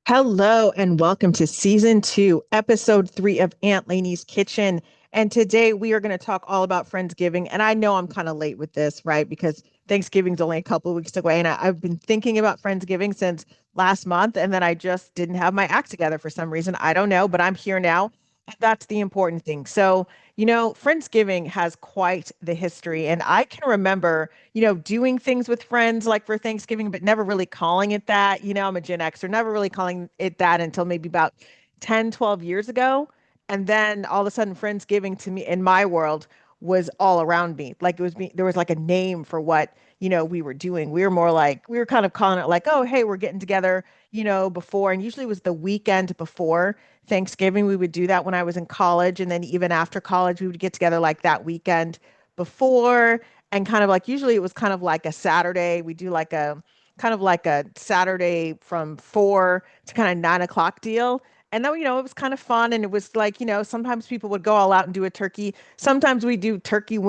Hello and welcome to season two, episode three of Aunt Lainie's Kitchen. And today we are going to talk all about Friendsgiving. And I know I'm kind of late with this, right? Because Thanksgiving's only a couple of weeks away. And I've been thinking about Friendsgiving since last month. And then I just didn't have my act together for some reason. I don't know, but I'm here now. And that's the important thing. So, Friendsgiving has quite the history. And I can remember doing things with friends like for Thanksgiving, but never really calling it that. I'm a Gen Xer, never really calling it that until maybe about 10, 12 years ago. And then all of a sudden, Friendsgiving to me in my world was all around me. Like there was like a name for what, we were doing. We were more like, we were kind of calling it like, oh, hey, we're getting together, before. And usually it was the weekend before Thanksgiving. We would do that when I was in college. And then even after college, we would get together like that weekend before and kind of like usually it was kind of like a Saturday. We do like a kind of like a Saturday from 4 to kind of 9 o'clock deal. And then, it was kind of fun. And it was like, sometimes people would go all out and do a turkey. Sometimes we do turkey,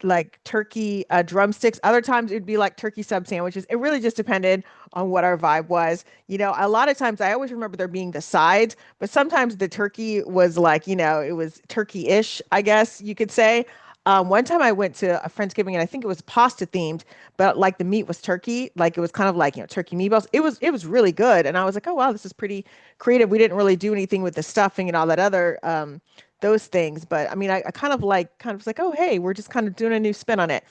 like turkey drumsticks. Other times it'd be like turkey sub sandwiches. It really just depended on what our vibe was. A lot of times I always remember there being the sides, but sometimes the turkey was like, it was turkey-ish, I guess you could say. One time I went to a Friendsgiving and I think it was pasta themed, but like the meat was turkey, like it was kind of like, turkey meatballs. It was really good. And I was like, oh wow, this is pretty creative. We didn't really do anything with the stuffing and all that other those things. But I mean, I kind of was like, oh hey, we're just kind of doing a new spin on it.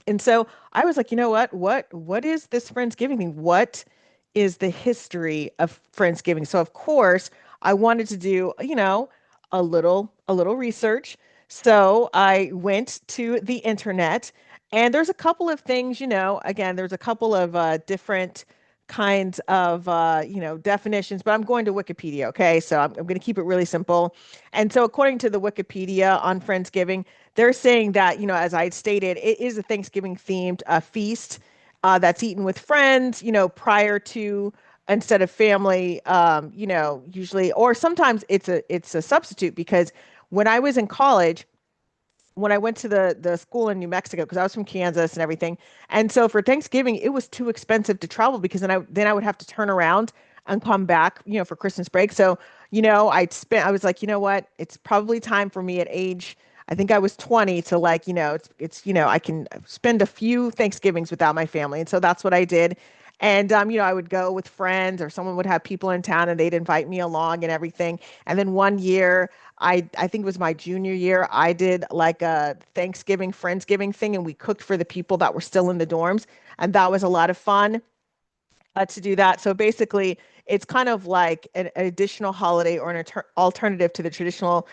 And so I was like, you know what? What is this Friendsgiving thing? What is the history of Friendsgiving? So of course, I wanted to do, a little research. So I went to the internet and there's a couple of things, again, there's a couple of different kinds of definitions, but I'm going to Wikipedia, okay? So I'm going to keep it really simple. And so according to the Wikipedia on Friendsgiving, they're saying that, as I had stated, it is a Thanksgiving themed feast that's eaten with friends, prior to instead of family, usually, or sometimes it's a substitute because when I was in college, when I went to the school in New Mexico, because I was from Kansas and everything, and so for Thanksgiving, it was too expensive to travel because then I would have to turn around and come back, for Christmas break. So, I was like, you know what, it's probably time for me at age. I think I was 20 to like, I can spend a few Thanksgivings without my family. And so that's what I did. And I would go with friends or someone would have people in town and they'd invite me along and everything. And then one year, I think it was my junior year, I did like a Thanksgiving, Friendsgiving thing, and we cooked for the people that were still in the dorms. And that was a lot of fun to do that. So basically, it's kind of like an additional holiday or an alternative to the traditional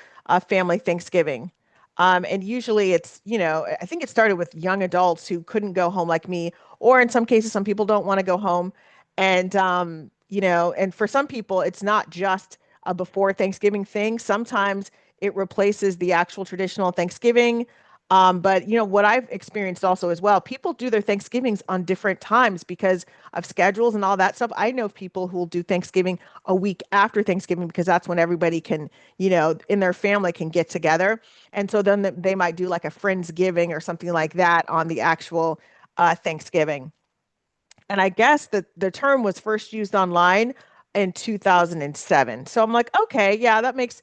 family Thanksgiving. And usually it's, I think it started with young adults who couldn't go home like me, or in some cases, some people don't want to go home. And, and for some people, it's not just a before Thanksgiving thing. Sometimes it replaces the actual traditional Thanksgiving. But what I've experienced also as well, people do their Thanksgivings on different times because of schedules and all that stuff. I know of people who will do Thanksgiving a week after Thanksgiving because that's when everybody can, in their family can get together. And so then they might do like a Friendsgiving or something like that on the actual Thanksgiving. And I guess that the term was first used online in 2007. So I'm like, okay, yeah, that makes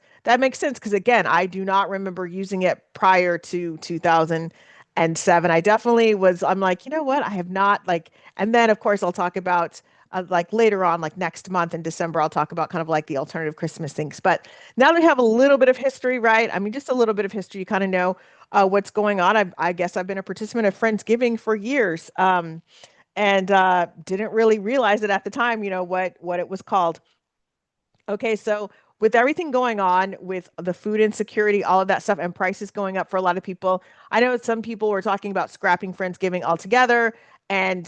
sense because again, I do not remember using it prior to 2007. I definitely was. I'm like, you know what? I have not like. And then of course I'll talk about like later on, like next month in December, I'll talk about kind of like the alternative Christmas things. But now that we have a little bit of history, right? I mean, just a little bit of history, you kind of know what's going on. I guess I've been a participant of Friendsgiving for years. And didn't really realize it at the time, what it was called. Okay, so with everything going on with the food insecurity, all of that stuff, and prices going up for a lot of people, I know some people were talking about scrapping Friendsgiving altogether, and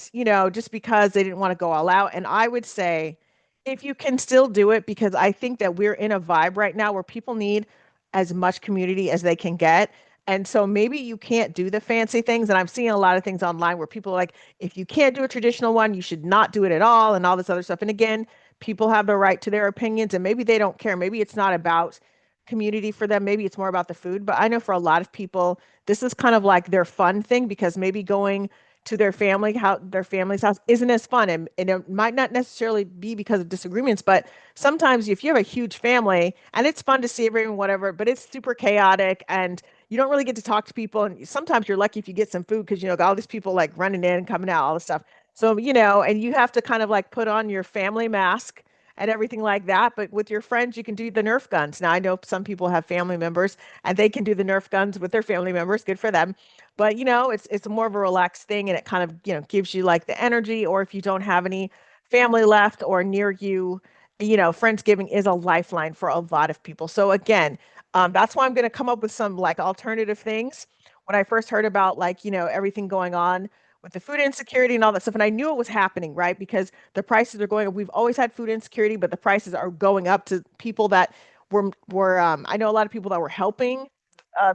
just because they didn't want to go all out. And I would say, if you can still do it, because I think that we're in a vibe right now where people need as much community as they can get. And so maybe you can't do the fancy things. And I'm seeing a lot of things online where people are like, if you can't do a traditional one, you should not do it at all, and all this other stuff. And again, people have the right to their opinions, and maybe they don't care. Maybe it's not about community for them. Maybe it's more about the food. But I know for a lot of people, this is kind of like their fun thing because maybe going to their family, how their family's house isn't as fun. And it might not necessarily be because of disagreements, but sometimes if you have a huge family and it's fun to see everyone, whatever, but it's super chaotic and you don't really get to talk to people. And sometimes you're lucky if you get some food because, got all these people like running in, coming out, all this stuff. So, and you have to kind of like put on your family mask and everything like that. But with your friends, you can do the Nerf guns. Now, I know some people have family members and they can do the Nerf guns with their family members. Good for them. But it's more of a relaxed thing, and it kind of gives you like the energy. Or if you don't have any family left or near you, Friendsgiving is a lifeline for a lot of people. So again, that's why I'm going to come up with some like alternative things. When I first heard about like everything going on with the food insecurity and all that stuff, and I knew it was happening, right? Because the prices are going up. We've always had food insecurity, but the prices are going up to people that were I know a lot of people that were helping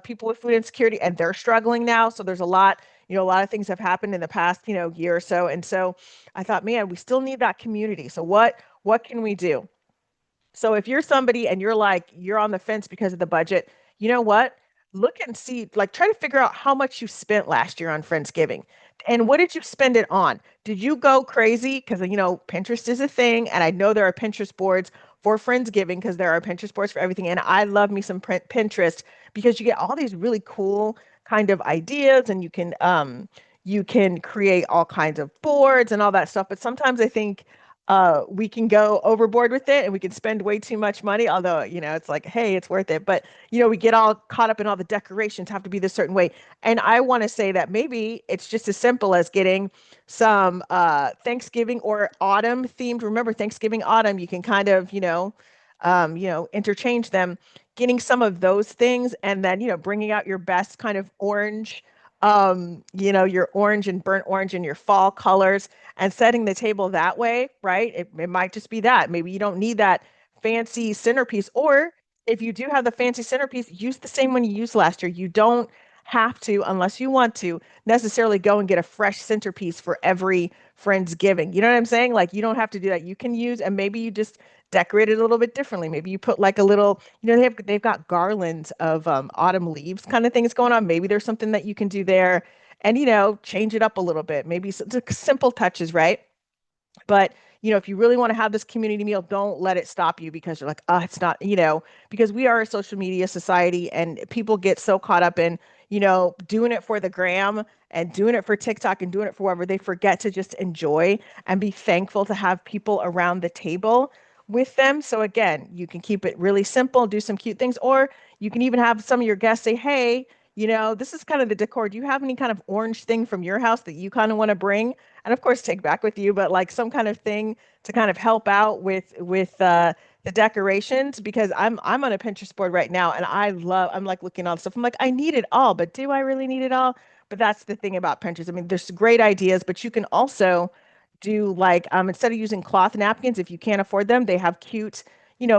people with food insecurity and they're struggling now. So there's a lot, a lot of things have happened in the past, year or so. And so I thought, man, we still need that community. So what can we do? So if you're somebody and you're like, you're on the fence because of the budget, you know what? Look and see, like try to figure out how much you spent last year on Friendsgiving. And what did you spend it on? Did you go crazy? Because, Pinterest is a thing. And I know there are Pinterest boards for Friendsgiving because there are Pinterest boards for everything. And I love me some Pinterest because you get all these really cool kind of ideas and you can create all kinds of boards and all that stuff. But sometimes I think we can go overboard with it and we can spend way too much money, although, it's like, hey, it's worth it. But, we get all caught up in all the decorations have to be this certain way. And I want to say that maybe it's just as simple as getting some Thanksgiving or autumn themed. Remember, Thanksgiving, autumn, you can kind of, interchange them, getting some of those things and then, bringing out your best kind of orange, your orange and burnt orange and your fall colors and setting the table that way, right? It might just be that. Maybe you don't need that fancy centerpiece. Or if you do have the fancy centerpiece, use the same one you used last year. You don't have to, unless you want to, necessarily go and get a fresh centerpiece for every Friendsgiving. You know what I'm saying? Like you don't have to do that. You can use, and maybe you just decorate it a little bit differently. Maybe you put like a little, they've got garlands of autumn leaves kind of things going on. Maybe there's something that you can do there and change it up a little bit. Maybe simple touches, right? But, if you really want to have this community meal, don't let it stop you because you're like, oh, it's not, because we are a social media society and people get so caught up in, doing it for the gram and doing it for TikTok and doing it for wherever they forget to just enjoy and be thankful to have people around the table with them. So again, you can keep it really simple, do some cute things, or you can even have some of your guests say, hey, this is kind of the decor. Do you have any kind of orange thing from your house that you kind of want to bring? And of course take back with you, but like some kind of thing to kind of help out with the decorations because I'm on a Pinterest board right now and I'm like looking at all the stuff. I'm like, I need it all, but do I really need it all? But that's the thing about Pinterest. I mean, there's great ideas, but you can also do like instead of using cloth napkins, if you can't afford them, they have cute,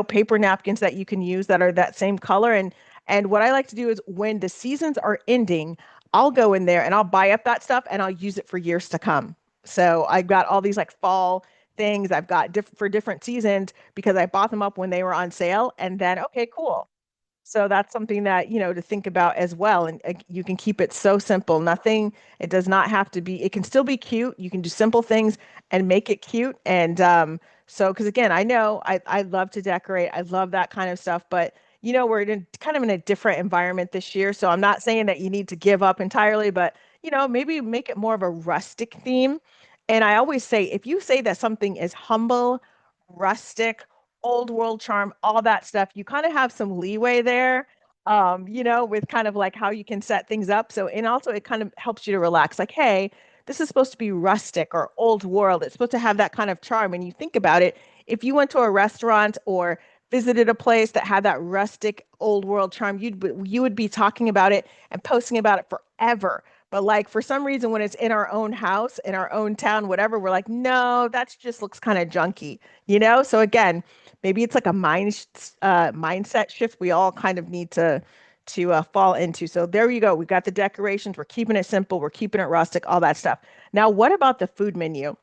paper napkins that you can use that are that same color. And what I like to do is when the seasons are ending, I'll go in there and I'll buy up that stuff and I'll use it for years to come. So I've got all these like fall things I've got for different seasons because I bought them up when they were on sale. And then, okay, cool. So that's something that, to think about as well. And you can keep it so simple. Nothing, it does not have to be, it can still be cute. You can do simple things and make it cute. And so, because again, I know I love to decorate. I love that kind of stuff. But, we're kind of in a different environment this year. So I'm not saying that you need to give up entirely, but, maybe make it more of a rustic theme. And I always say, if you say that something is humble, rustic, old world charm, all that stuff. You kind of have some leeway there, with kind of like how you can set things up. So, and also it kind of helps you to relax. Like, hey, this is supposed to be rustic or old world. It's supposed to have that kind of charm. And you think about it, if you went to a restaurant or visited a place that had that rustic old world charm, you would be talking about it and posting about it forever. But like for some reason, when it's in our own house, in our own town, whatever, we're like, no, that just looks kind of junky. So again, maybe it's like a mindset shift we all kind of need to fall into. So there you go. We've got the decorations. We're keeping it simple. We're keeping it rustic, all that stuff. Now, what about the food menu?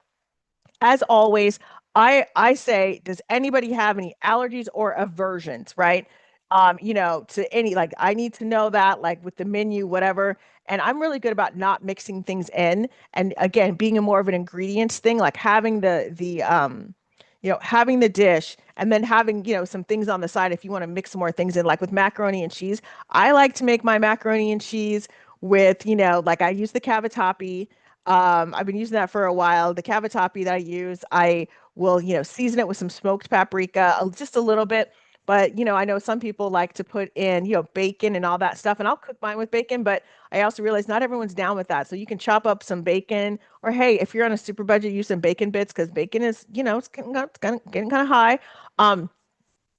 As always, I say, does anybody have any allergies or aversions, right? to any, like, I need to know that, like, with the menu, whatever. And I'm really good about not mixing things in. And again, being a more of an ingredients thing, like having having the dish and then having, some things on the side if you want to mix some more things in, like with macaroni and cheese. I like to make my macaroni and cheese with, like I use the cavatappi. I've been using that for a while. The cavatappi that I use, I will, season it with some smoked paprika, just a little bit. But, I know some people like to put in, bacon and all that stuff, and I'll cook mine with bacon, but I also realize not everyone's down with that. So you can chop up some bacon, or hey, if you're on a super budget, use some bacon bits because bacon is, getting kind of high. Um,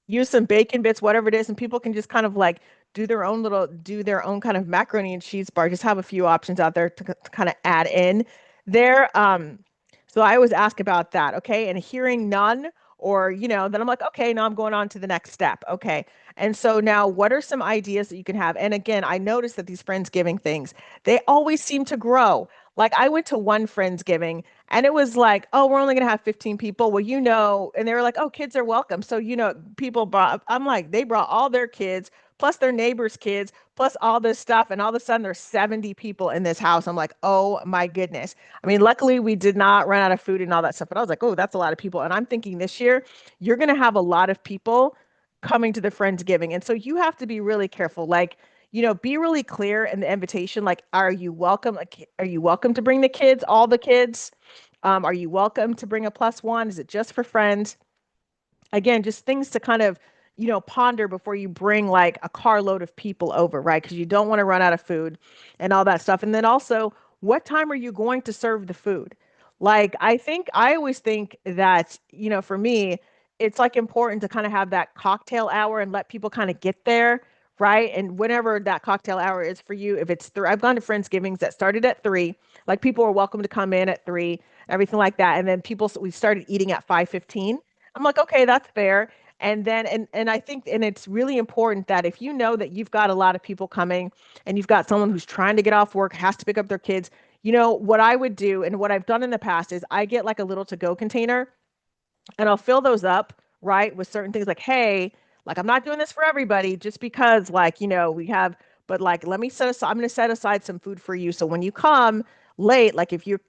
Use some bacon bits, whatever it is, and people can just kind of like do their own kind of macaroni and cheese bar. Just have a few options out there to kind of add in there. So I always ask about that, okay? And hearing none, or then I'm like, okay, now I'm going on to the next step, okay? And so now, what are some ideas that you can have? And again, I noticed that these Friendsgiving things, they always seem to grow. Like I went to one Friendsgiving and it was like, oh, we're only going to have 15 people. Well, and they were like, oh, kids are welcome. So, people brought, I'm like, they brought all their kids, plus their neighbors' kids, plus all this stuff. And all of a sudden, there's 70 people in this house. I'm like, oh my goodness. I mean, luckily, we did not run out of food and all that stuff. But I was like, oh, that's a lot of people. And I'm thinking this year, you're going to have a lot of people coming to the Friendsgiving. And so you have to be really careful. Like, be really clear in the invitation. Like, are you welcome? Like, are you welcome to bring the kids, all the kids? Are you welcome to bring a plus one? Is it just for friends? Again, just things to kind of, ponder before you bring like a carload of people over, right? Because you don't want to run out of food and all that stuff. And then also, what time are you going to serve the food? Like, I always think that, for me, it's like important to kind of have that cocktail hour and let people kind of get there, right? And whenever that cocktail hour is for you, if it's three, I've gone to Friendsgivings that started at 3, like people are welcome to come in at 3, everything like that. And then we started eating at 5:15. I'm like, okay, that's fair. And then and I think and it's really important that if you know that you've got a lot of people coming and you've got someone who's trying to get off work, has to pick up their kids, what I would do and what I've done in the past is I get like a little to-go container and I'll fill those up, right, with certain things like, hey, like I'm not doing this for everybody just because, like, we have, but like, let me set aside, I'm going to set aside some food for you. So when you come late, like if you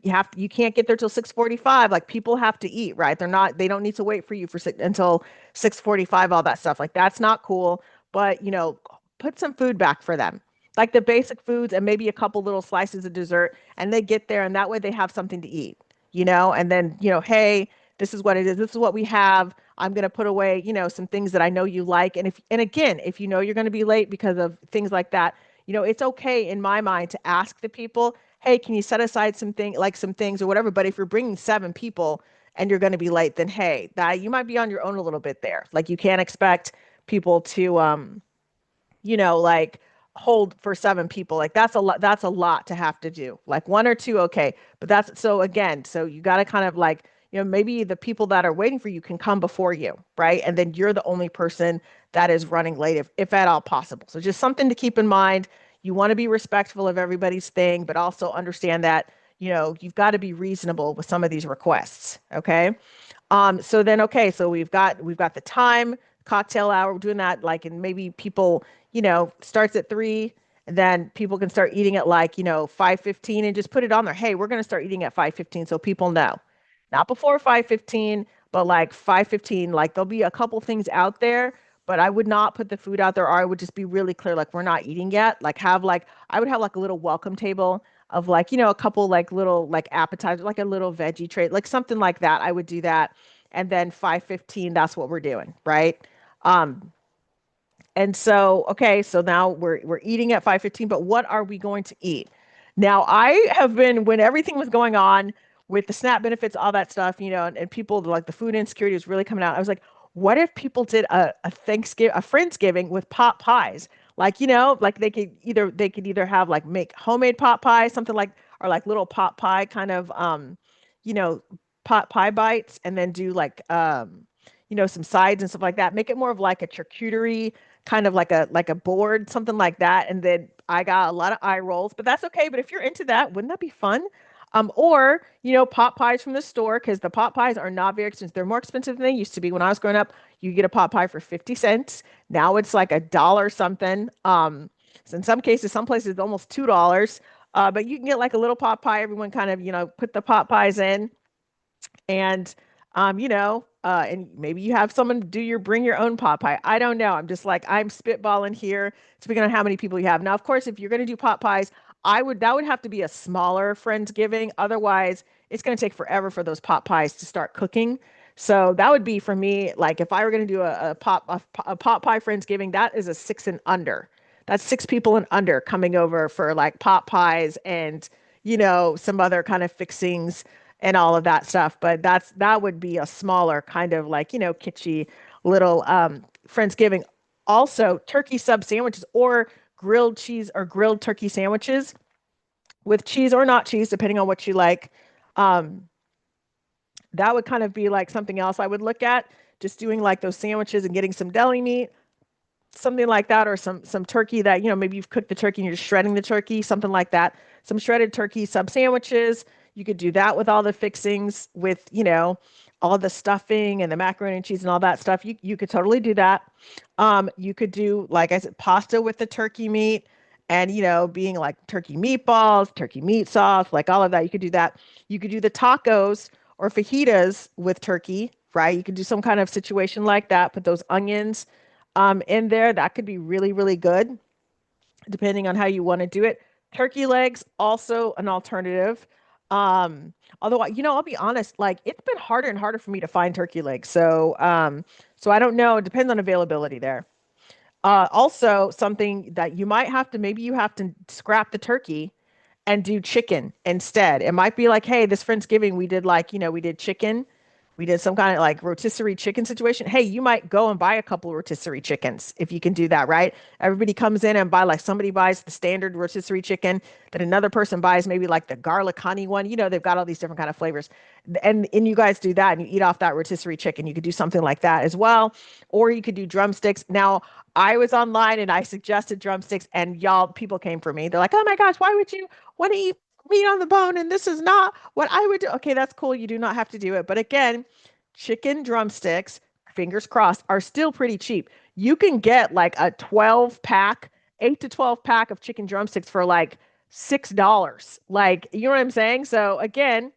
can't get there till 6:45, like people have to eat, right? They don't need to wait for you until 6:45, all that stuff. Like that's not cool, but put some food back for them. Like the basic foods and maybe a couple little slices of dessert and they get there and that way they have something to eat, and then, hey, this is what it is. This is what we have. I'm going to put away, some things that I know you like. And again, if you know you're going to be late because of things like that, it's okay in my mind to ask the people, hey, can you set aside some things or whatever? But if you're bringing 7 people and you're going to be late, then hey, that you might be on your own a little bit there. Like you can't expect people to, like hold for 7 people. Like that's a lot to have to do. Like 1 or 2, okay. But that's so again, so you got to kind of like, maybe the people that are waiting for you can come before you, right? And then you're the only person that is running late if at all possible. So just something to keep in mind. You want to be respectful of everybody's thing, but also understand that, you've got to be reasonable with some of these requests. Okay. So then, okay, so we've got the time, cocktail hour. We're doing that like, and maybe people, starts at 3, and then people can start eating at like, 5:15, and just put it on there. Hey, we're going to start eating at 5:15, so people know, not before 5:15, but like 5:15. Like there'll be a couple things out there, but I would not put the food out there, or I would just be really clear, like we're not eating yet. I would have like a little welcome table of like, a couple like little like appetizers, like a little veggie tray, like something like that. I would do that. And then 5:15, that's what we're doing, right? Um, and so, okay, so now we're eating at 5:15, but what are we going to eat? Now, I have been when everything was going on with the SNAP benefits, all that stuff, and people like the food insecurity was really coming out. I was like, what if people did a Friendsgiving with pot pies? Like, like they could either have like make homemade pot pie, something like, or like little pot pie kind of you know, pot pie bites, and then do like some sides and stuff like that. Make it more of like a charcuterie kind of like a board, something like that. And then I got a lot of eye rolls, but that's okay. But if you're into that, wouldn't that be fun? Or, pot pies from the store, because the pot pies are not very expensive. They're more expensive than they used to be. When I was growing up, you get a pot pie for 50 cents. Now it's like a dollar something. So in some cases, some places it's almost $2. But you can get like a little pot pie. Everyone kind of, put the pot pies in, and and maybe you have someone do your bring your own pot pie. I don't know. I'm just like I'm spitballing here, speaking on how many people you have. Now, of course, if you're going to do pot pies, that would have to be a smaller Friendsgiving. Otherwise, it's going to take forever for those pot pies to start cooking. So that would be for me, like if I were going to do a pot pie Friendsgiving, that is a six and under. That's six people and under coming over for like pot pies and some other kind of fixings and all of that stuff. But that would be a smaller kind of like, kitschy little Friendsgiving. Also, turkey sub sandwiches or grilled cheese or grilled turkey sandwiches with cheese or not cheese, depending on what you like. Um, that would kind of be like something else I would look at. Just doing like those sandwiches and getting some deli meat, something like that, or some turkey that maybe you've cooked the turkey and you're just shredding the turkey, something like that. Some shredded turkey sub sandwiches. You could do that with all the fixings, with all the stuffing and the macaroni and cheese and all that stuff. You could totally do that. You could do, like I said, pasta with the turkey meat, and being like turkey meatballs, turkey meat sauce, like all of that. You could do that. You could do the tacos or fajitas with turkey, right? You could do some kind of situation like that. Put those onions in there. That could be really, really good, depending on how you want to do it. Turkey legs, also an alternative. Although, I'll be honest, like it's been harder and harder for me to find turkey legs. So I don't know. It depends on availability there. Also, something that you might have to, maybe you have to scrap the turkey and do chicken instead. It might be like, hey, this Friendsgiving, we did like, we did chicken. We did some kind of like rotisserie chicken situation. Hey, you might go and buy a couple of rotisserie chickens if you can do that, right? Everybody comes in and buy, like somebody buys the standard rotisserie chicken, then another person buys maybe like the garlic honey one. They've got all these different kind of flavors. And you guys do that and you eat off that rotisserie chicken. You could do something like that as well. Or you could do drumsticks. Now, I was online and I suggested drumsticks, and y'all, people came for me. They're like, oh my gosh, why would you want to eat meat on the bone? And this is not what I would do. Okay, that's cool. You do not have to do it. But again, chicken drumsticks, fingers crossed, are still pretty cheap. You can get like a 12 pack, 8 to 12 pack of chicken drumsticks for like $6. Like, you know what I'm saying? So again,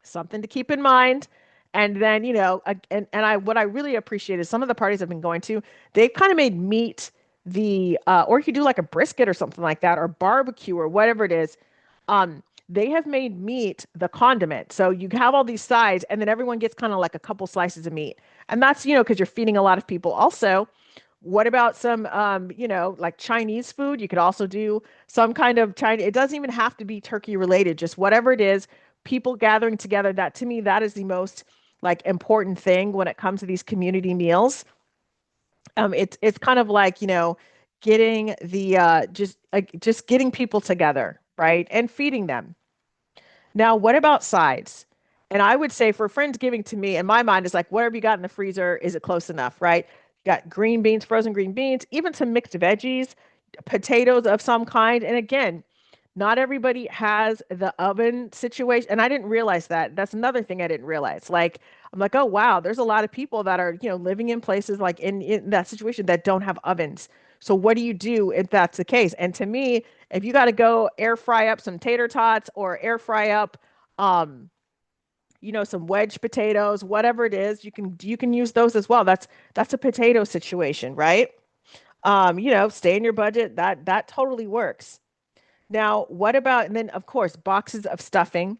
something to keep in mind. And then, and I what I really appreciate is some of the parties I've been going to, they've kind of made meat or you could do like a brisket or something like that, or barbecue or whatever it is. They have made meat the condiment. So you have all these sides, and then everyone gets kind of like a couple slices of meat. And that's, because you're feeding a lot of people. Also, what about some, like Chinese food? You could also do some kind of Chinese. It doesn't even have to be turkey related, just whatever it is, people gathering together. That to me, that is the most like important thing when it comes to these community meals. It's kind of like, getting the just getting people together, right? And feeding them. Now, what about sides? And I would say for Friendsgiving, to me, in my mind, is like whatever you got in the freezer, is it close enough, right? You got green beans, frozen green beans, even some mixed veggies, potatoes of some kind. And again, not everybody has the oven situation. And I didn't realize that. That's another thing I didn't realize. Like, I'm like, oh, wow, there's a lot of people that are, living in places like in that situation that don't have ovens. So what do you do if that's the case? And to me, if you got to go air fry up some tater tots or air fry up, um, some wedge potatoes, whatever it is, you can use those as well. That's a potato situation, right? Stay in your budget. That totally works. Now, what about, and then of course, boxes of stuffing.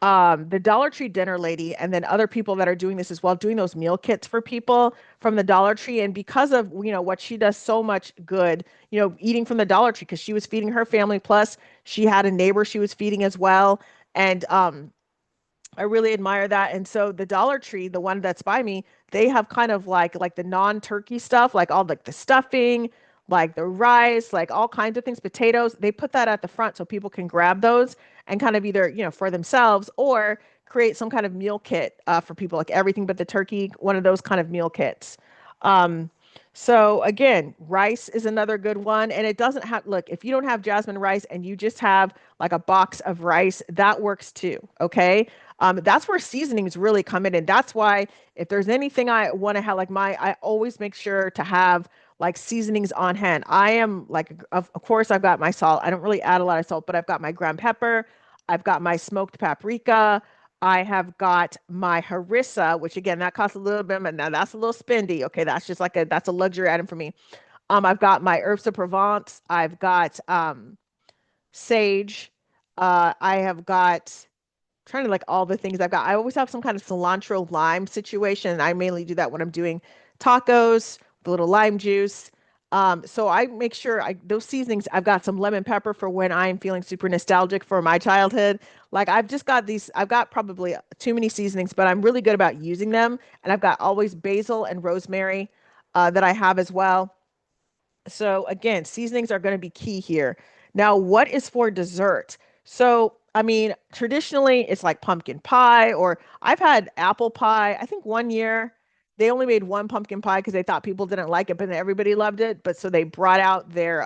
The Dollar Tree dinner lady, and then other people that are doing this as well, doing those meal kits for people from the Dollar Tree. And because of, what she does so much good, eating from the Dollar Tree, because she was feeding her family, plus she had a neighbor she was feeding as well. And I really admire that. And so the Dollar Tree, the one that's by me, they have kind of like the non-turkey stuff, like all like the stuffing, like the rice, like all kinds of things, potatoes. They put that at the front so people can grab those and kind of either, for themselves or create some kind of meal kit for people, like everything but the turkey, one of those kind of meal kits. Um, So again, rice is another good one. And it doesn't have, look, if you don't have jasmine rice and you just have like a box of rice, that works too. Okay. That's where seasonings really come in. And that's why if there's anything I want to have, like I always make sure to have like seasonings on hand. I am like, of course, I've got my salt. I don't really add a lot of salt, but I've got my ground pepper. I've got my smoked paprika. I have got my harissa, which again, that costs a little bit, but now that's a little spendy. Okay, that's just like that's a luxury item for me. I've got my herbs de Provence. I've got sage. I have got trying to like all the things I've got. I always have some kind of cilantro lime situation. I mainly do that when I'm doing tacos with a little lime juice. So I make sure those seasonings, I've got some lemon pepper for when I'm feeling super nostalgic for my childhood. Like I've just got these, I've got probably too many seasonings, but I'm really good about using them. And I've got always basil and rosemary that I have as well. So again, seasonings are going to be key here. Now, what is for dessert? So, I mean, traditionally it's like pumpkin pie, or I've had apple pie. I think one year they only made one pumpkin pie because they thought people didn't like it, but then everybody loved it. But so they brought out their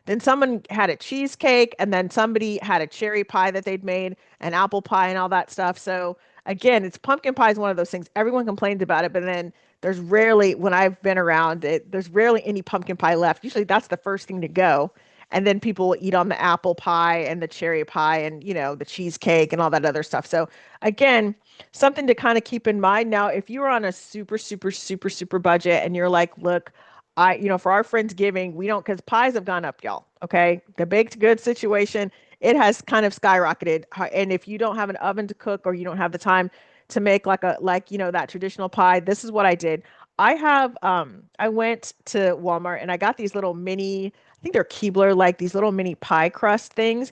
then someone had a cheesecake, and then somebody had a cherry pie that they'd made, an apple pie, and all that stuff. So again, it's pumpkin pie is one of those things. Everyone complains about it, but then there's rarely, when I've been around it, there's rarely any pumpkin pie left. Usually that's the first thing to go. And then people will eat on the apple pie and the cherry pie and, the cheesecake and all that other stuff. So again, something to kind of keep in mind. Now, if you're on a super, super, super, super budget and you're like, look, for our Friendsgiving, we don't, because pies have gone up, y'all. Okay. The baked goods situation, it has kind of skyrocketed. And if you don't have an oven to cook or you don't have the time to make that traditional pie, this is what I did. I went to Walmart and I got these little mini, I think they're Keebler, like these little mini pie crust things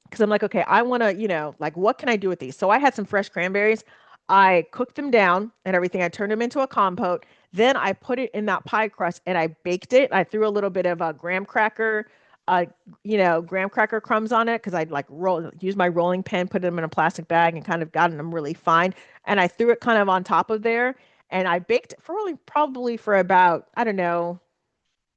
because I'm like, okay, I want to, like, what can I do with these? So I had some fresh cranberries. I cooked them down and everything. I turned them into a compote. Then I put it in that pie crust and I baked it. I threw a little bit of a uh, graham cracker crumbs on it because I'd like use my rolling pin, put them in a plastic bag and kind of gotten them really fine. And I threw it kind of on top of there and I baked it for only probably for about, I don't know,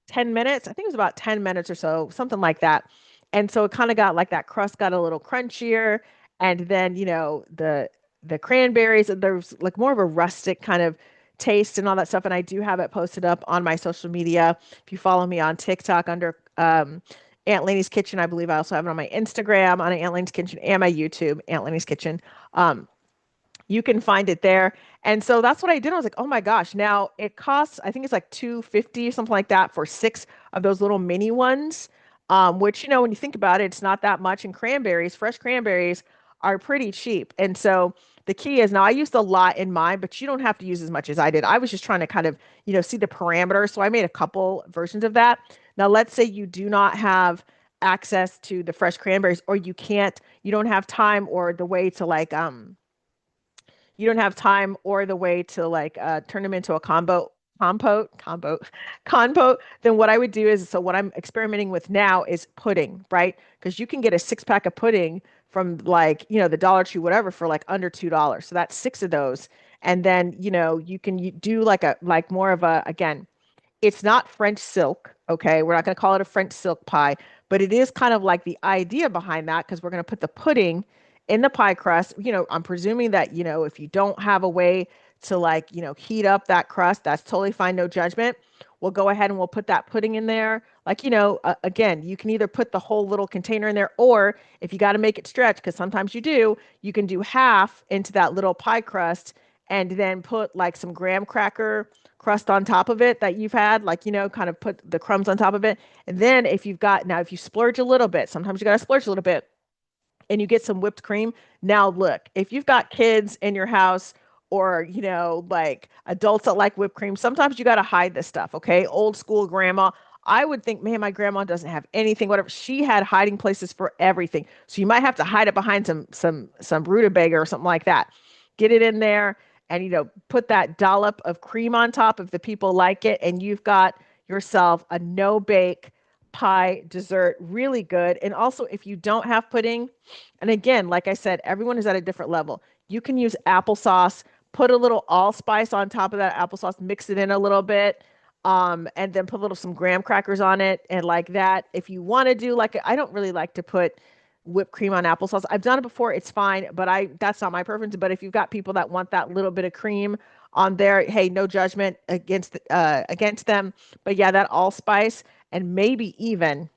10 minutes. I think it was about 10 minutes or so, something like that. And so it kind of got like that crust got a little crunchier. And then, the cranberries, there's like more of a rustic kind of taste and all that stuff. And I do have it posted up on my social media. If you follow me on TikTok under Aunt Lainie's Kitchen, I believe I also have it on my Instagram, on Aunt Lainie's Kitchen, and my YouTube, Aunt Lainie's Kitchen. Um, you can find it there. And so that's what I did. I was like, oh my gosh. Now it costs, I think it's like 250 something like that for six of those little mini ones. Which, when you think about it, it's not that much. And cranberries, fresh cranberries are pretty cheap. And so the key is now I used a lot in mine, but you don't have to use as much as I did. I was just trying to kind of, see the parameters. So I made a couple versions of that. Now, let's say you do not have access to the fresh cranberries, or you don't have time or the way to like, you don't have time or the way to like turn them into a compote, compote, then what I would do is, so what I'm experimenting with now is pudding, right? Because you can get a six pack of pudding from like, the Dollar Tree, whatever, for like under $2. So that's six of those. And then, you can do like more of a, again, it's not French silk, okay? We're not going to call it a French silk pie, but it is kind of like the idea behind that because we're going to put the pudding in the pie crust. I'm presuming that, if you don't have a way to like, heat up that crust, that's totally fine, no judgment. We'll go ahead and we'll put that pudding in there. Like, again, you can either put the whole little container in there, or if you got to make it stretch, because sometimes you can do half into that little pie crust and then put like some graham cracker crust on top of it that you've had, like, kind of put the crumbs on top of it. And then if you splurge a little bit, sometimes you got to splurge a little bit and you get some whipped cream. Now, look, if you've got kids in your house or, like adults that like whipped cream, sometimes you got to hide this stuff. Okay. Old school grandma. I would think, man, my grandma doesn't have anything, whatever. She had hiding places for everything. So you might have to hide it behind some rutabaga or something like that. Get it in there and, put that dollop of cream on top if the people like it. And you've got yourself a no bake pie dessert, really good. And also, if you don't have pudding, and again, like I said, everyone is at a different level. You can use applesauce, put a little allspice on top of that applesauce, mix it in a little bit, and then put a little some graham crackers on it, and like that. If you want to do like, I don't really like to put whipped cream on applesauce. I've done it before, it's fine, but I that's not my preference. But if you've got people that want that little bit of cream on there, hey, no judgment against them. But yeah, that allspice, and maybe even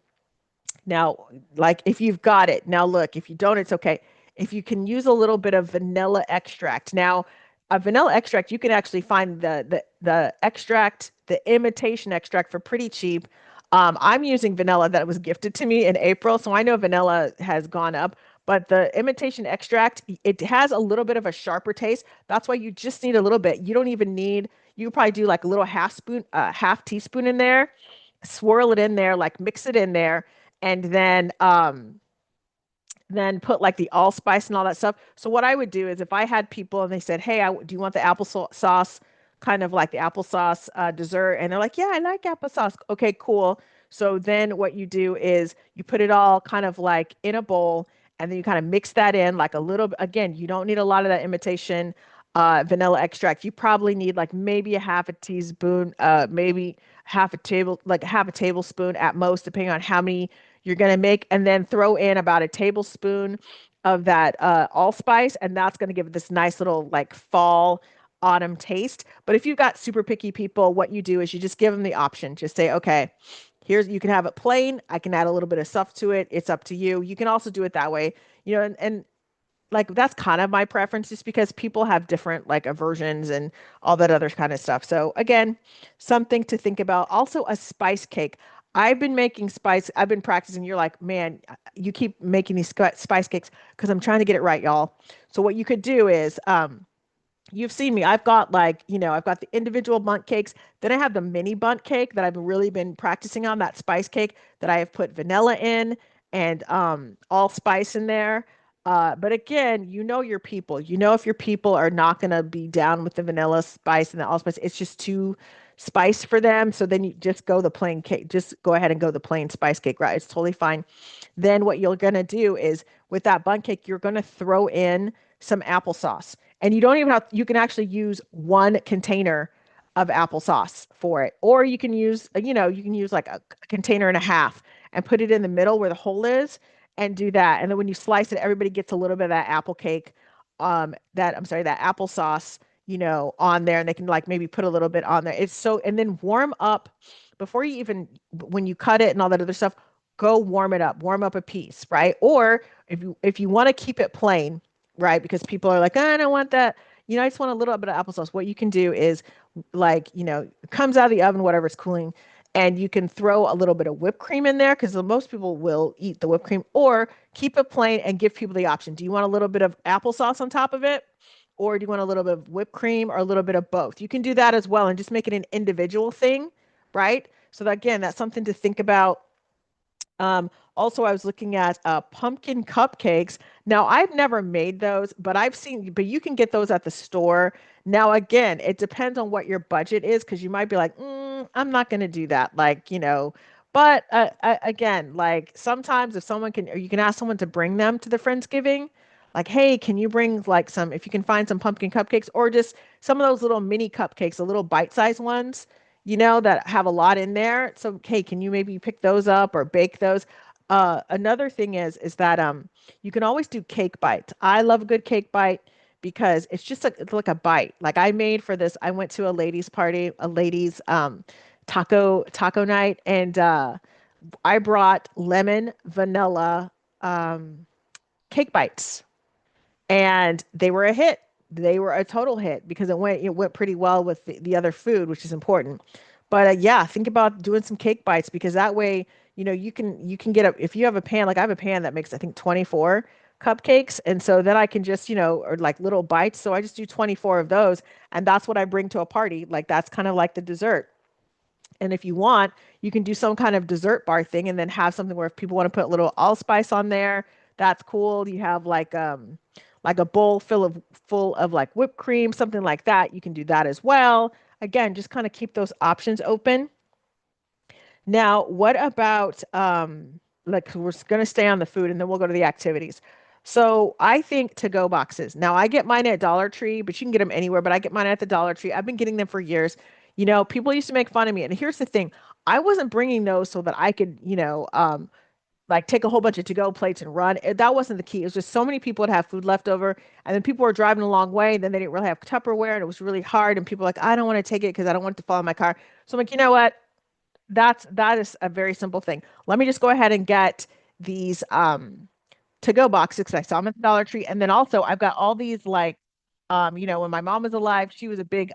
now, like if you've got it, now look, if you don't, it's okay. If you can use a little bit of vanilla extract. Now, a vanilla extract, you can actually find the extract, the imitation extract for pretty cheap. I'm using vanilla that was gifted to me in April, so I know vanilla has gone up, but the imitation extract, it has a little bit of a sharper taste. That's why you just need a little bit. You don't even need, you probably do like a little half spoon, half teaspoon in there, swirl it in there, like mix it in there, and then put like the allspice and all that stuff. So what I would do is if I had people and they said, "Hey, do you want the applesauce, kind of like the applesauce dessert?" And they're like, "Yeah, I like applesauce." Okay, cool. So then what you do is you put it all kind of like in a bowl, and then you kind of mix that in like a little. Again, you don't need a lot of that imitation vanilla extract. You probably need like maybe a half a teaspoon, maybe half a tablespoon at most, depending on how many you're going to make, and then throw in about a tablespoon of that allspice, and that's going to give it this nice little like fall autumn taste. But if you've got super picky people, what you do is you just give them the option. Just say, okay, here's, you can have it plain. I can add a little bit of stuff to it. It's up to you. You can also do it that way, and like that's kind of my preference just because people have different like aversions and all that other kind of stuff. So again, something to think about. Also a spice cake. I've been making spice, I've been practicing. You're like, man, you keep making these spice cakes because I'm trying to get it right, y'all. So what you could do is you've seen me. I've got like, I've got the individual bundt cakes. Then I have the mini bundt cake that I've really been practicing on, that spice cake that I have put vanilla in and allspice in there. But again, you know your people. You know if your people are not going to be down with the vanilla spice and the allspice, it's just too spice for them. So then you just go the plain cake. Just go ahead and go the plain spice cake, right? It's totally fine. Then what you're going to do is with that bundt cake, you're going to throw in some applesauce. And you don't even have, you can actually use one container of applesauce for it. Or you can use, you can use like a container and a half and put it in the middle where the hole is and do that. And then when you slice it, everybody gets a little bit of that apple cake, I'm sorry, that applesauce, on there. And they can like maybe put a little bit on there. It's so, and then warm up before you even, when you cut it and all that other stuff, go warm up a piece, right? Or if you want to keep it plain, right? Because people are like, "Oh, I don't want that. I just want a little bit of applesauce." What you can do is like, it comes out of the oven, whatever's cooling, and you can throw a little bit of whipped cream in there because most people will eat the whipped cream, or keep it plain and give people the option. Do you want a little bit of applesauce on top of it? Or do you want a little bit of whipped cream or a little bit of both? You can do that as well and just make it an individual thing, right? So that, again, that's something to think about. Also, I was looking at pumpkin cupcakes. Now, I've never made those, but but you can get those at the store. Now, again, it depends on what your budget is because you might be like, I'm not going to do that. Like, but again, like sometimes if someone can, or you can ask someone to bring them to the Friendsgiving, like, hey, can you bring like if you can find some pumpkin cupcakes or just some of those little mini cupcakes, the little bite-sized ones, that have a lot in there. So, hey, can you maybe pick those up or bake those? Another thing is that you can always do cake bites. I love a good cake bite because it's like a bite. Like I made for this, I went to a ladies party, a ladies taco night, and I brought lemon vanilla um cake bites, and they were a hit. They were a total hit because it went pretty well with the other food, which is important. But yeah, think about doing some cake bites because that way, you can get if you have a pan, like I have a pan that makes I think 24 cupcakes, and so then I can just, or like little bites. So I just do 24 of those, and that's what I bring to a party. Like that's kind of like the dessert. And if you want, you can do some kind of dessert bar thing and then have something where if people want to put a little allspice on there, that's cool. You have like a bowl full of like whipped cream, something like that. You can do that as well. Again, just kind of keep those options open. Now, what about like we're going to stay on the food and then we'll go to the activities. So I think to-go boxes. Now I get mine at Dollar Tree, but you can get them anywhere, but I get mine at the Dollar Tree. I've been getting them for years. People used to make fun of me. And here's the thing. I wasn't bringing those so that I could, like take a whole bunch of to-go plates and run. That wasn't the key. It was just so many people would have food left over, and then people were driving a long way, and then they didn't really have Tupperware, and it was really hard. And people were like, I don't want to take it because I don't want it to fall in my car. So I'm like, you know what? That is a very simple thing. Let me just go ahead and get these to-go boxes because I saw them at the Dollar Tree. And then also I've got all these like when my mom was alive, she was a big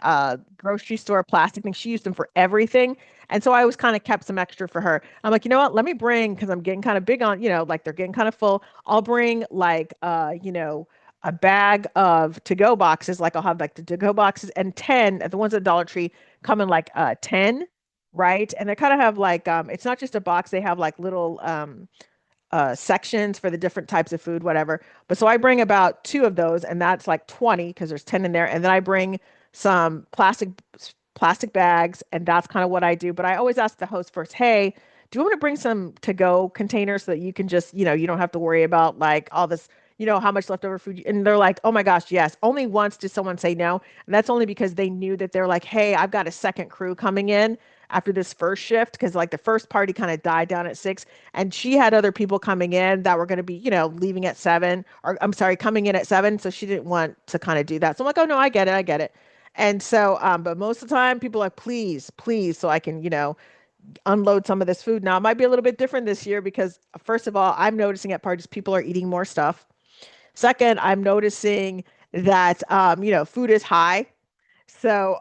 grocery store plastic thing. She used them for everything. And so I always kind of kept some extra for her. I'm like, you know what? Let me bring, because I'm getting kind of big on, like they're getting kind of full. I'll bring like a bag of to-go boxes. Like I'll have like the to-go boxes and 10, the ones at Dollar Tree come in like 10, right? And they kind of have like it's not just a box, they have like little sections for the different types of food, whatever. But so I bring about two of those, and that's like 20 because there's 10 in there. And then I bring some plastic bags, and that's kind of what I do. But I always ask the host first, hey, do you want me to bring some to-go containers so that you can just, you don't have to worry about like all this, how much leftover food. And they're like, oh my gosh, yes. Only once did someone say no. And that's only because they knew that they're like, hey, I've got a second crew coming in after this first shift because like the first party kind of died down at 6 and she had other people coming in that were going to be leaving at 7 or I'm sorry coming in at 7 so she didn't want to kind of do that so I'm like oh no I get it and so but most of the time people are like please so I can unload some of this food now it might be a little bit different this year because first of all I'm noticing at parties people are eating more stuff. Second, I'm noticing that food is high so,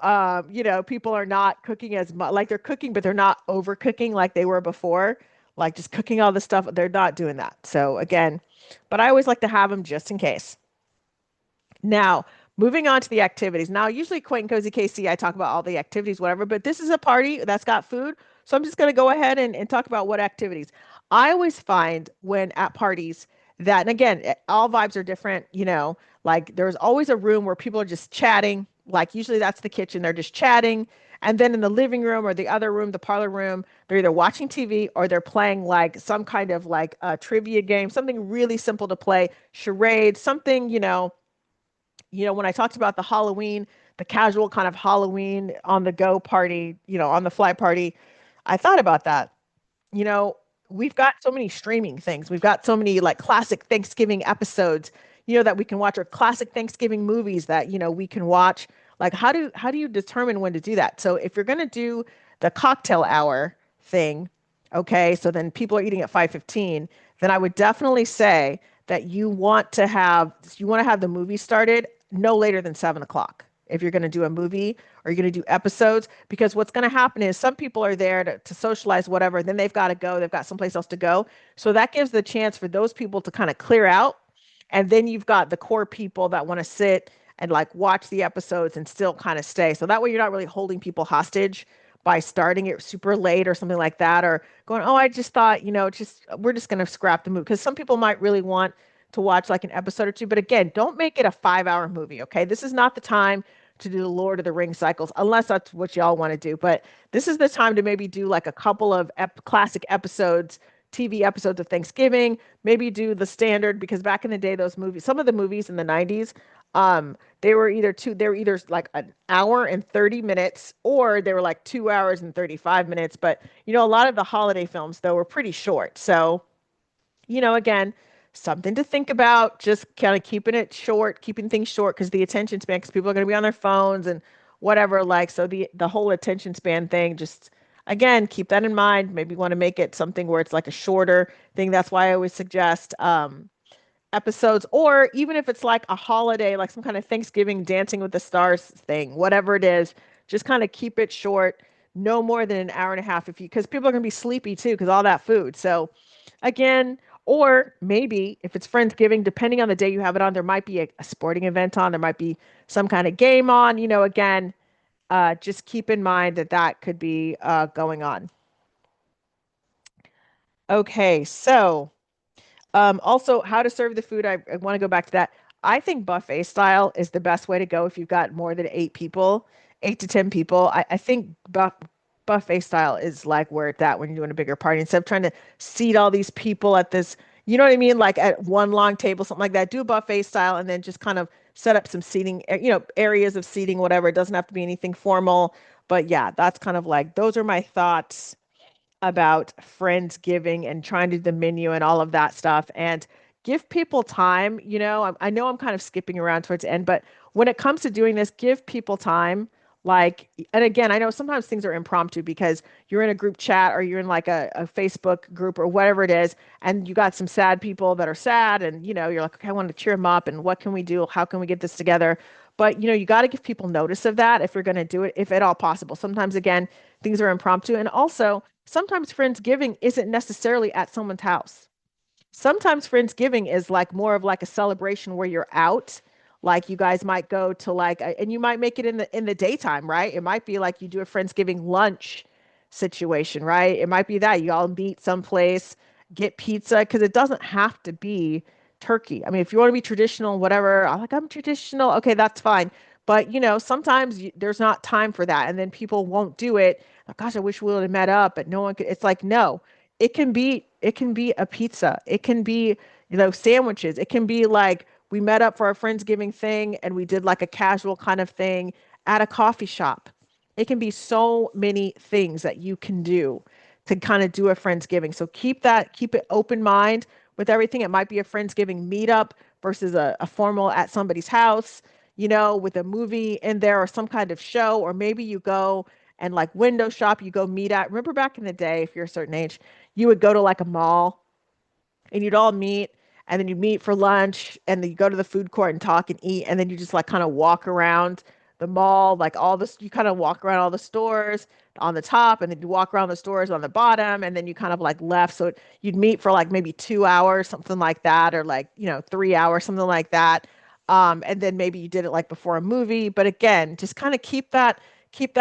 people are not cooking as much, like they're cooking, but they're not overcooking like they were before, like just cooking all the stuff. They're not doing that. So, again, but I always like to have them just in case. Now, moving on to the activities. Now, usually Quaint and Cozy KC, I talk about all the activities, whatever, but this is a party that's got food. So I'm just going to go ahead and talk about what activities. I always find when at parties that, and again, all vibes are different, like there's always a room where people are just chatting. Like usually that's the kitchen, they're just chatting. And then in the living room or the other room, the parlor room, they're either watching TV or they're playing like some kind of like a trivia game, something really simple to play, charade, something, when I talked about the Halloween, the casual kind of Halloween on the go party, on the fly party, I thought about that. You know, we've got so many streaming things. We've got so many like classic Thanksgiving episodes, that we can watch or classic Thanksgiving movies that, we can watch. Like how do you determine when to do that? So if you're going to do the cocktail hour thing, okay, so then people are eating at 5:15, then I would definitely say that you want to have the movie started no later than 7 o'clock. If you're going to do a movie or you're going to do episodes, because what's going to happen is some people are there to socialize, whatever, then they've got to go, they've got someplace else to go. So that gives the chance for those people to kind of clear out. And then you've got the core people that want to sit and like watch the episodes and still kind of stay. So that way you're not really holding people hostage by starting it super late or something like that, or going, oh, I just thought, just we're just going to scrap the movie. Because some people might really want to watch like an episode or two. But again, don't make it a 5 hour movie. Okay. This is not the time to do the Lord of the Rings cycles, unless that's what y'all want to do. But this is the time to maybe do like a couple of classic episodes, TV episodes of Thanksgiving, maybe do the standard, because back in the day, those movies, some of the movies in the 90s, they were either like an hour and 30 minutes or they were like 2 hours and 35 minutes. But, a lot of the holiday films, though, were pretty short. So, again, something to think about, just kind of keeping it short, keeping things short because the attention span, because people are going to be on their phones and whatever, like, so the whole attention span thing, just again, keep that in mind. Maybe want to make it something where it's like a shorter thing. That's why I always suggest episodes, or even if it's like a holiday, like some kind of Thanksgiving Dancing with the Stars thing, whatever it is, just kind of keep it short, no more than an hour and a half if you, because people are going to be sleepy too, because all that food. So again, or maybe if it's Friendsgiving, depending on the day you have it on, there might be a sporting event on, there might be some kind of game on, again, just keep in mind that that could be going on. Okay, so also, how to serve the food. I want to go back to that. I think buffet style is the best way to go if you've got more than 8 people, 8 to 10 people. I think buffet style is like where it's at when you're doing a bigger party. Instead of trying to seat all these people at this, You know what I mean? Like at one long table, something like that. Do a buffet style and then just kind of set up some seating, areas of seating, whatever. It doesn't have to be anything formal. But yeah, that's kind of like those are my thoughts about Friendsgiving and trying to do the menu and all of that stuff and give people time. I know I'm kind of skipping around towards the end, but when it comes to doing this, give people time. Like, and again, I know sometimes things are impromptu because you're in a group chat or you're in like a Facebook group or whatever it is, and you got some sad people that are sad, and you're like, okay, I want to cheer them up, and what can we do? How can we get this together? But you got to give people notice of that if you're going to do it, if at all possible. Sometimes, again, things are impromptu, and also sometimes Friendsgiving isn't necessarily at someone's house. Sometimes Friendsgiving is like more of like a celebration where you're out. Like you guys might go to and you might make it in the daytime, right? It might be like you do a Friendsgiving lunch situation, right? It might be that you all meet someplace, get pizza, because it doesn't have to be turkey. I mean, if you want to be traditional, whatever, I'm traditional, okay, that's fine. But sometimes there's not time for that, and then people won't do it. Like, gosh, I wish we would have met up, but no one could. It's like, no, it can be a pizza. It can be, sandwiches. It can be like we met up for our Friendsgiving thing and we did like a casual kind of thing at a coffee shop. It can be so many things that you can do to kind of do a Friendsgiving. So keep it open mind with everything. It might be a Friendsgiving meetup versus a formal at somebody's house, with a movie in there or some kind of show, or maybe you go and like window shop, you go meet at. Remember back in the day, if you're a certain age, you would go to like a mall and you'd all meet and then you meet for lunch and then you go to the food court and talk and eat and then you just like kind of walk around the mall, like all this, you kind of walk around all the stores on the top and then you walk around the stores on the bottom and then you kind of like left. So you'd meet for like maybe 2 hours, something like that, or like, 3 hours, something like that. And then maybe you did it like before a movie. But again, just kind of keep that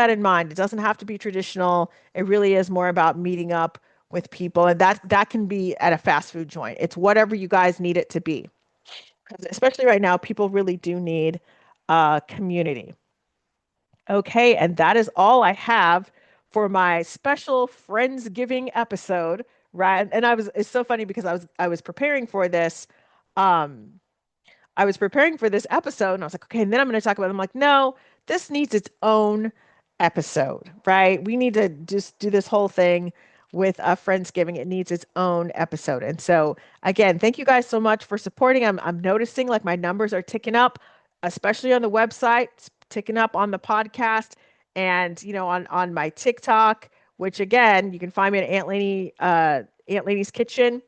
in mind. It doesn't have to be traditional. It really is more about meeting up with people, and that can be at a fast food joint. It's whatever you guys need it to be. 'Cause especially right now, people really do need community. Okay, and that is all I have for my special Friendsgiving episode, right? And it's so funny because I was preparing for this. Um, I was preparing for this episode and I was like, okay, and then I'm going to talk about it. I'm like, no, this needs its own episode, right? We need to just do this whole thing with Friendsgiving. It needs its own episode. And so, again, thank you guys so much for supporting. I'm noticing like my numbers are ticking up, especially on the website, it's ticking up on the podcast, and on my TikTok, which again you can find me at Aunt Lainey's Kitchen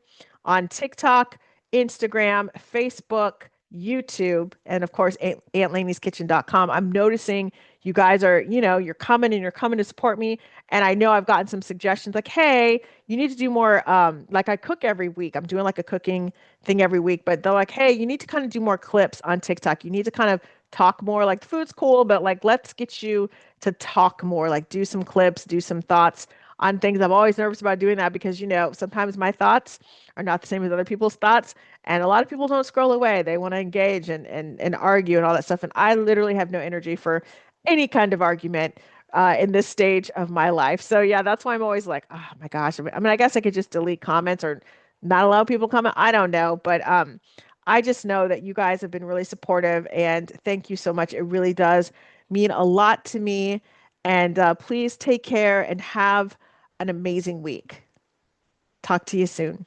on TikTok, Instagram, Facebook, YouTube, and of course, AuntLanie'sKitchen.com. I'm noticing you guys are, you're coming to support me. And I know I've gotten some suggestions like, hey, you need to do more. Like I cook every week. I'm doing like a cooking thing every week, but they're like, hey, you need to kind of do more clips on TikTok. You need to kind of talk more. Like the food's cool, but like let's get you to talk more, like do some clips, do some thoughts on things. I'm always nervous about doing that because, sometimes my thoughts are not the same as other people's thoughts. And a lot of people don't scroll away. They want to engage and argue and all that stuff. And I literally have no energy for any kind of argument in this stage of my life. So yeah, that's why I'm always like, oh my gosh. I mean, I guess I could just delete comments or not allow people comment. I don't know, but I just know that you guys have been really supportive, and thank you so much. It really does mean a lot to me. And please take care and have an amazing week. Talk to you soon.